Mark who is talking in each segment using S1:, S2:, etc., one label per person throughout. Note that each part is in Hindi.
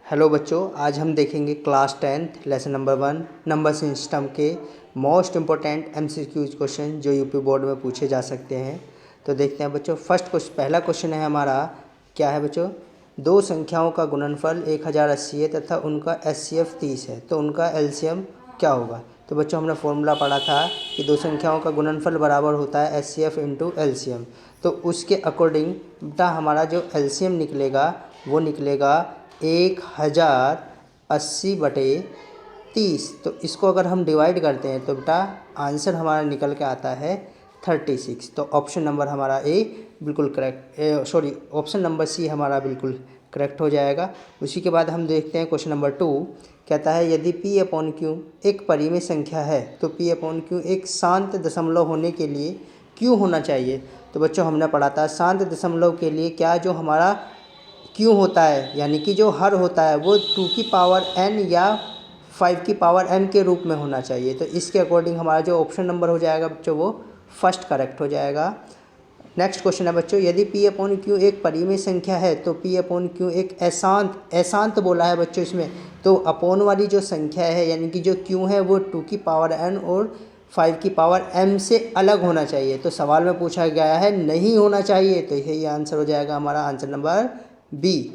S1: हेलो बच्चों, आज हम देखेंगे class 10th lesson number 1 number system के मोस्ट इम्पोर्टेंट MCQs क्वेश्चन जो यूपी बोर्ड में पूछे जा सकते हैं। तो देखते हैं बच्चों। पहला क्वेश्चन है हमारा, क्या है बच्चों? दो संख्याओं का गुणनफल 1080 है तथा उनका HCF 30 है, तो उनका LCM क्या होगा? तो बच्चों हमने फॉर्मूला पढ़ा था कि दो संख्याओं का गुणनफल बराबर होता है HCF इंटू LCM। तो उसके अकॉर्डिंग बेटा हमारा जो LCM निकलेगा वो निकलेगा 1080/30। तो इसको अगर हम डिवाइड करते हैं तो बेटा आंसर हमारा निकल के आता है 36। तो ऑप्शन नंबर हमारा ए बिल्कुल करेक्ट, ऑप्शन नंबर सी हमारा बिल्कुल करेक्ट हो जाएगा। उसी के बाद हम देखते हैं क्वेश्चन नंबर 2। कहता है यदि P/Q एक परिमेय संख्या है तो P/Q एक शांत दशमलव होने के लिए क्यों होना चाहिए? तो बच्चों हमने पढ़ा था शांत दशमलव के लिए क्या जो हमारा क्यों होता है, यानी कि जो हर होता है वो 2 की पावर n या 5 की पावर m के रूप में होना चाहिए। तो इसके अकॉर्डिंग हमारा जो ऑप्शन नंबर हो जाएगा बच्चों वो फर्स्ट करेक्ट हो जाएगा। नेक्स्ट क्वेश्चन है बच्चों, यदि P/Q एक परिमेय संख्या है तो P/Q एक अशांत बोला है बच्चों इसमें, तो अपॉन वाली जो संख्या है यानी कि जो Q है वो 2 की पावर n और 5 की पावर m से अलग होना चाहिए। तो सवाल में पूछा गया है नहीं होना चाहिए, तो यही आंसर हो जाएगा हमारा answer number B.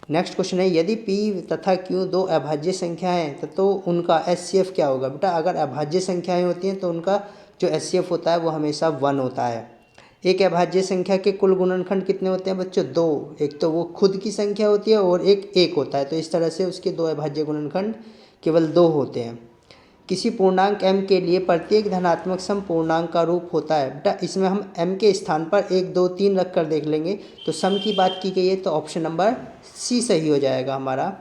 S1: Next question है, यदि P तथा Q दो अभाज्य संख्याएं हैं तो उनका HCF क्या होगा? बेटा अगर अभाज्य संख्याएं होती हैं तो उनका जो HCF होता है वो हमेशा 1 होता है। एक अभाज्य संख्या के कुल गुणनखंड कितने होते हैं बच्चों? 2। एक तो वो खुद की संख्या होती है और एक होता है, तो इस तरह से उसके दो अभाज्य गुणनखंड केवल 2 होते हैं। किसी पूर्णांक m के लिए प्रत्येक धनात्मक सम पूर्णांक का रूप होता है। बेटा इसमें हम m के स्थान पर 1 2 3 रख कर देख लेंगे, तो सम की बात की गई है तो ऑप्शन नंबर सी सही हो जाएगा हमारा।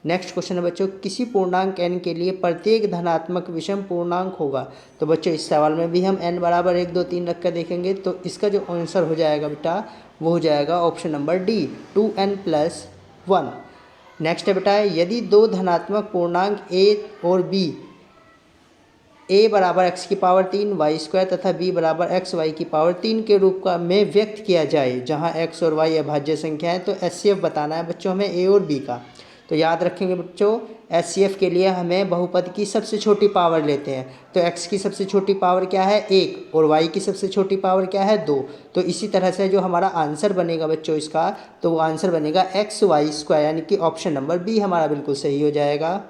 S1: नेक्स्ट क्वेश्चन है बच्चों, किसी पूर्णांक n के लिए प्रत्येक धनात्मक विषम पूर्णांक होगा। तो बच्चों इस सवाल में भी हम n बराबर 1 2 3 रख कर देखेंगे, तो इसका जो आंसर हो जाएगा बेटा वो हो जाएगा option number D 2n+1। Next है बेटा, यदि दो धनात्मक पूर्णांक a और b a बराबर x की पावर 3 y² तथा b बराबर x y की पावर 3 के रूप का में व्यक्त किया जाए, जहां x और y अभाज्य संख्या है, तो HCF बताना है बच्चों हमें a और b का। तो याद रखेंगे बच्चों, HCF के लिए हमें बहुपद की सबसे छोटी पावर लेते हैं। तो x की सबसे छोटी पावर क्या है? 1, और y की सबसे छोटी पावर क्या है? 2। तो इसी तरह से जो हमारा आंसर बनेगा बच्चों इसका, तो वो आंसर बनेगा XY², यानी कि ऑप्शन नंबर बी हमारा बिल्कुल सही हो जाएगा।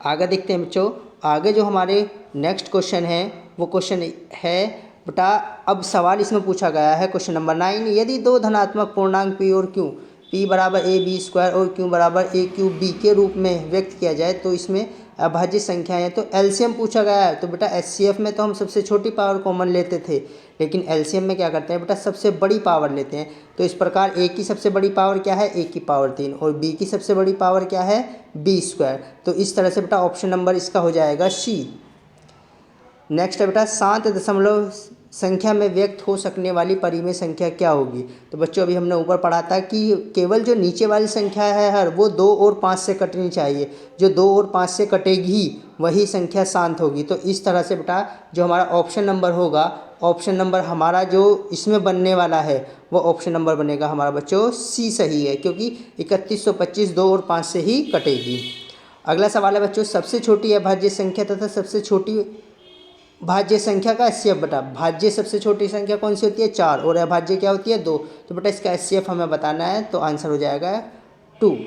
S1: आगे देखते हैं बच्चों। आगे जो हमारे नेक्स्ट क्वेश्चन है वो क्वेश्चन है बेटा, अब सवाल इसमें पूछा गया है क्वेश्चन नंबर 9, यदि दो धनात्मक पूर्णांक p और q p बराबर ab² और q बराबर aq(b) के रूप में व्यक्त किया जाए तो इसमें अभाज्य संख्याएं हैं। तो LCM पूछा गया है। तो बेटा HCF में तो हम सबसे छोटी पावर कॉमन लेते थे, लेकिन LCM में क्या करते हैं बेटा सबसे बड़ी पावर लेते हैं। तो इस प्रकार a की सबसे बड़ी पावर क्या है? a की पावर 3, और b की सबसे बड़ी पावर क्या है? b²। तो इस तरह से बेटा ऑप्शन नंबर इसका हो जाएगा सी। नेक्स्ट है बेटा, शांत दशमलव संख्या में व्यक्त हो सकने वाली परिमेय संख्या क्या होगी? तो बच्चों अभी हमने ऊपर पढ़ा था कि केवल जो नीचे वाली संख्या है हर वो 2 और 5 से कटनी चाहिए, जो 2 और 5 से कटेगी वही संख्या शांत होगी। तो इस तरह से बेटा जो हमारा ऑप्शन नंबर होगा, ऑप्शन नंबर हमारा जो इसमें बनने वाला है वो ऑप्शन नंबर बनेगा हमारा बच्चों सी सही है, क्योंकि 3125 2 और 5 से ही कटेगी। अगला सवाल है बच्चों, सबसे छोटी अभाज्य संख्या तथा सबसे छोटी भाज्य संख्या का HCF। बेटा भाज्य सबसे छोटी संख्या कौन सी होती है? 4, और अभाज्य क्या होती है? 2। तो बेटा इसका HCF हमें बताना है, तो आंसर हो जाएगा 2।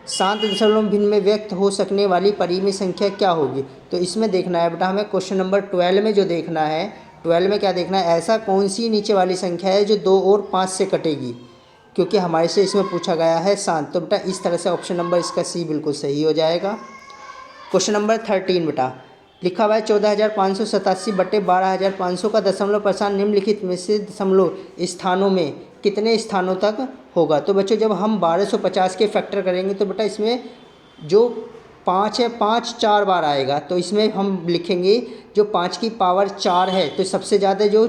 S1: शांत दशमलव भिन्न में व्यक्त हो सकने वाली परिमेय संख्या क्या होगी? तो इसमें देखना है बेटा हमें क्वेश्चन नंबर 12 में जो देखना है, 12 में क्या देखना है, ऐसा कौन सी नीचे वाली संख्या है जो 2 और 5 से कटेगी, क्योंकि हमारे से इसमें पूछा गया है शांत। तो बेटा इस तरह से ऑप्शन नंबर इसका सी बिल्कुल सही हो जाएगा। क्वेश्चन नंबर 13 बेटा लिखा हुआ है 14,587/12,500 का दशमलव प्रसारण निम्नलिखित में से दशमलव स्थानों में कितने स्थानों तक होगा? तो बच्चों जब हम 1250 के फैक्टर करेंगे तो बेटा इसमें जो 5 है 5 4 बार आएगा, तो इसमें हम लिखेंगे जो 5 की पावर 4 है, तो सबसे ज़्यादा जो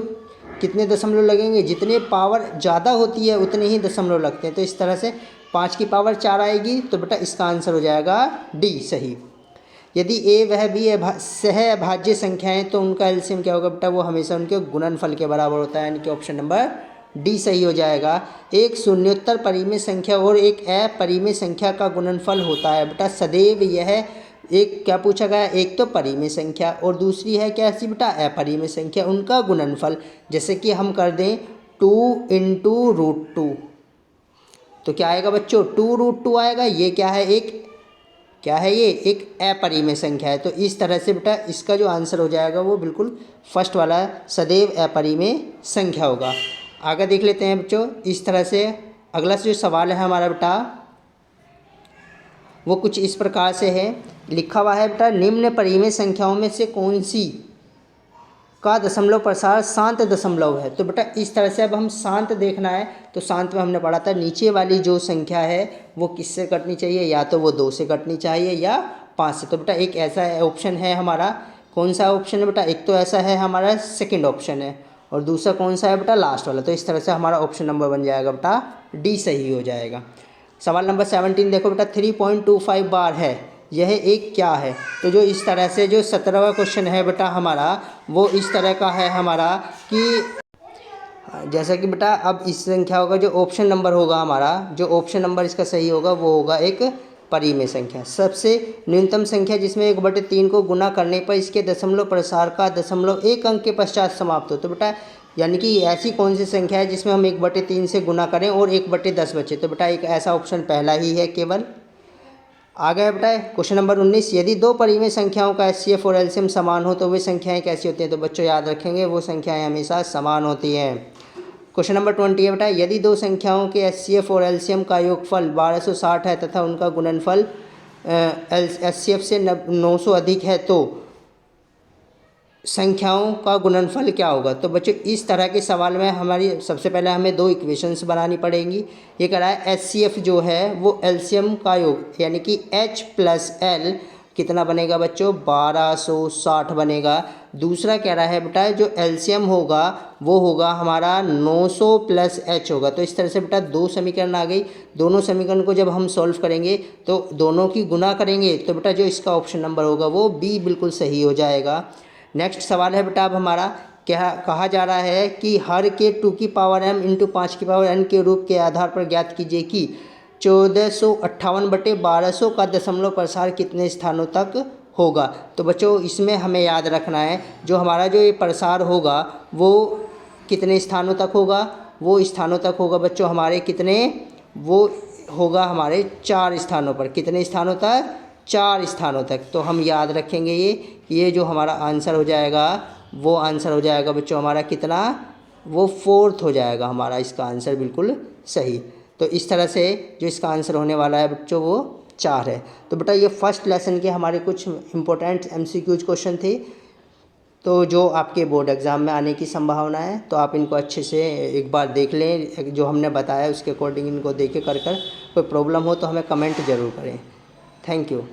S1: कितने दशमलव लगेंगे, जितने पावर ज़्यादा होती है उतने ही दशमलव लगते हैं। तो इस तरह से 5 की पावर 4 आएगी, तो बेटा इसका आंसर हो जाएगा डी सही। यदि a वह b सह अभाज्य संख्याएं तो उनका LCM क्या होगा? बेटा वो हमेशा उनके गुणनफल के बराबर होता है, यानी कि ऑप्शन नंबर डी सही हो जाएगा। एक शून्योत्तर परिमेय संख्या और एक अपरिमेय संख्या का गुणनफल होता है बेटा सदैव यह, एक क्या पूछा गया, एक तो परिमेय संख्या और दूसरी है क्या सी बेटा अपरिमेय संख्या, उनका गुणनफल। जैसे कि हम कर दें 2 इंटू रूट 2, तो क्या आएगा बच्चों 2 रूट 2 आएगा। ये क्या है, एक क्या है, ये एक अपरिमेय संख्या है। तो इस तरह से बेटा इसका जो आंसर हो जाएगा वो बिल्कुल फर्स्ट वाला सदैव अपरिमेय संख्या होगा। आगे देख लेते हैं बच्चों। इस तरह से अगला जो सवाल है हमारा बेटा वो कुछ इस प्रकार से है, लिखा हुआ है बेटा निम्न परिमेय संख्याओं में से कौन सी का दशमलव प्रसार शांत दशमलव है। तो बेटा इस तरह से अब हम शांत देखना है, तो शांत में हमने पढ़ा था नीचे वाली जो संख्या है वो किससे कटनी चाहिए, या तो वो 2 से कटनी चाहिए या 5 से। तो बेटा एक ऐसा ऑप्शन है हमारा, कौन सा ऑप्शन है बेटा, एक तो ऐसा है हमारा सेकंड ऑप्शन है और दूसरा कौन सा है बेटा लास्ट वाला। तो इस तरह से हमारा ऑप्शन नंबर बन जाएगा बेटा डी सही हो जाएगा। सवाल नंबर 17 देखो बेटा 3.25 बार है, यह एक क्या है। तो जो इस तरह से जो 17वां क्वेश्चन है बेटा हमारा वो इस तरह का है हमारा कि जैसा कि बेटा अब इस संख्या का जो ऑप्शन नंबर होगा हमारा, जो ऑप्शन नंबर इसका सही होगा वो होगा एक परिमेय संख्या। सबसे न्यूनतम संख्या जिसमें 1/3 को गुना करने पर इसके दशमलव प्रसार का दशमलव 1 अंक के पश्चात समाप्त हो। तो बेटा यानी कि ऐसी कौन सी संख्या है जिसमें हम 1/3 से गुना करें और 1/10 बचे। तो बेटा एक ऐसा ऑप्शन पहला ही है केवल। आगे है बेटा क्वेश्चन नंबर 19, यदि 2 परिमेय संख्याओं का एचसीएफ और एलसीएम समान हो तो वे संख्याएं कैसी होती हैं। तो बच्चों याद रखेंगे वो संख्याएं हमेशा समान होती हैं। क्वेश्चन नंबर 20 है बेटा यदि 2 संख्याओं के एचसीएफ और एलसीएम का योगफल 1260 है तथा उनका गुणनफल एचसीएफ से 900 अधिक है तो संख्याओं का गुणनफल क्या होगा। तो बच्चों इस तरह के सवाल में हमारी सबसे पहले हमें 2 इक्वेशंस बनानी पड़ेंगी। ये कह रहा है एचसीएफ जो है वो एलसीएम का योग यानी कि H + L कितना बनेगा बच्चों 1260 बनेगा। दूसरा कह रहा है बेटा जो एलसीएम होगा वो होगा हमारा 900 + H होगा। तो इस तरह से बेटा 2 समीकरण आ गई। दोनों समीकरण को जब हम सॉल्व करेंगे तो दोनों की गुना करेंगे तो बेटा जो इसका ऑप्शन नंबर होगा वो बी बिल्कुल सही हो जाएगा। नेक्स्ट सवाल है बेटा अब हमारा क्या कहा जा रहा है कि हर के 2m × 5n के रूप के आधार पर ज्ञात कीजिए कि 1458/1200 का दशमलव प्रसार कितने स्थानों तक होगा। तो बच्चों इसमें हमें याद रखना है जो हमारा जो ये प्रसार होगा वो कितने स्थानों तक होगा, वो स्थानों तक होगा बच्चों हमारे कितने, वो होगा हमारे 4 स्थानों पर। कितने स्थानों तक, 4 स्थानों तक। तो हम याद रखेंगे ये जो हमारा आंसर हो जाएगा वो आंसर हो जाएगा बच्चों हमारा कितना, वो 4th हो जाएगा हमारा इसका आंसर बिल्कुल सही। तो इस तरह से जो इसका आंसर होने वाला है बच्चों वो 4 है। तो बेटा ये फर्स्ट लेसन के हमारे कुछ इंपॉर्टेंट MCQs क्वेश्चन थे तो जो आपके बोर्ड एग्ज़ाम में आने की संभावना है। तो आप इनको अच्छे से एक बार देख लें, जो हमने बताया उसके अकॉर्डिंग इनको देखे कर कोई प्रॉब्लम हो तो हमें कमेंट ज़रूर करें। Thank you.